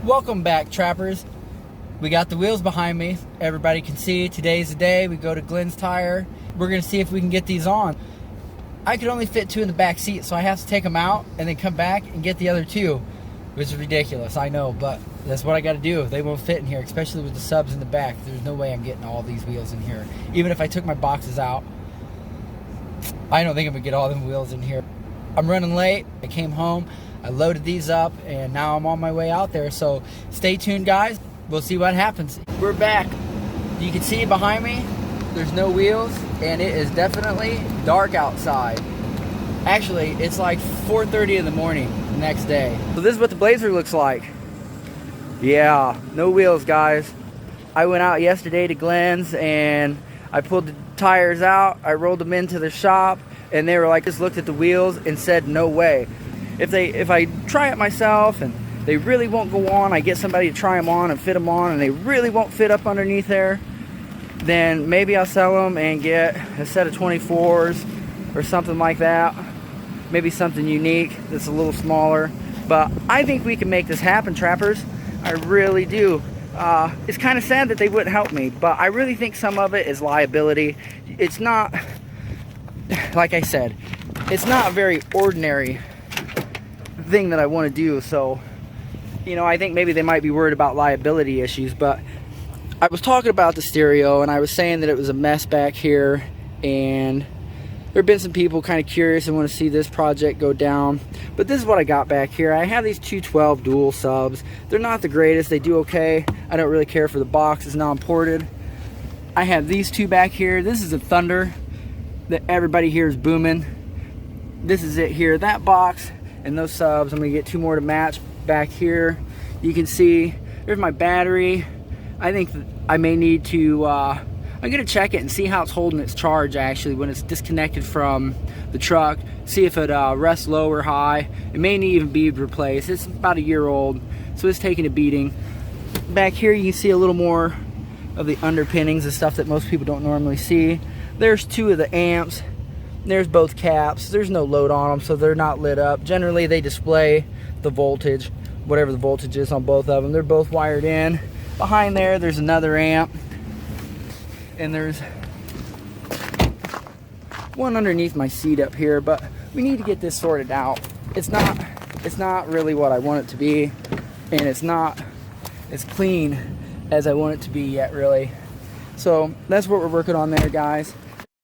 Welcome back, trappers. We got the wheels behind me. Everybody can see today's the day. We go to Glenn's Tire. We're gonna see if we can get these on. I could only fit 2 in the back seat, so I have to take them out and then come back and get the other 2, which is ridiculous, I know, but that's what I gotta do. They won't fit in here, especially with the subs in the back. There's no way I'm getting all these wheels in here. Even if I took my boxes out, I don't think I'm gonna get all them wheels in here. I'm running late. I came home, I loaded these up, and now I'm on my way out there. So stay tuned, guys. We'll see what happens. We're back. You can see behind me, there's no wheels, and it is definitely dark outside. Actually, it's like 4:30 in the morning the next day. So this is what the Blazer looks like. Yeah, no wheels, guys. I went out yesterday to Glenn's and I pulled the tires out. I rolled them into the shop, and they were like, just looked at the wheels and said, no way. If I try it myself and they really won't go on, I get somebody to try them on and fit them on, and they really won't fit up underneath there, then maybe I'll sell them and get a set of 24s or something like that. Maybe something unique that's a little smaller. But I think we can make this happen, trappers. I really do. It's kind of sad that they wouldn't help me, but I really think some of it is liability. It's not, like I said, it's not a very ordinary thing that I want to do. So, you know, I think maybe they might be worried about liability issues. But I was talking about the stereo, and I was saying that it was a mess back here, and there have been some people kind of curious and want to see this project go down. But this is what I got back here. I have these 212 dual subs. They're not the greatest. They do okay. I don't really care for the box. It's non-ported. I have these 2 back here. This is a Thunder that everybody here is booming. This is it here. That box and those subs. I'm going to get 2 more to match back here. You can see there's my battery. I think I may need to I'm gonna check it and see how it's holding its charge actually when it's disconnected from the truck. See if it rests low or high. It may need even be replaced. It's about a year old, so it's taking a beating. Back here you can see a little more of the underpinnings and stuff that most people don't normally see. There's 2 of the amps. There's both caps. There's no load on them, so they're not lit up. Generally they display the voltage, whatever the voltage is on both of them. They're both wired in. Behind there's another amp, and there's one underneath my seat up here, but we need to get this sorted out. It's not really what I want it to be, and it's not as clean as I want it to be yet, really. So that's what we're working on there, guys.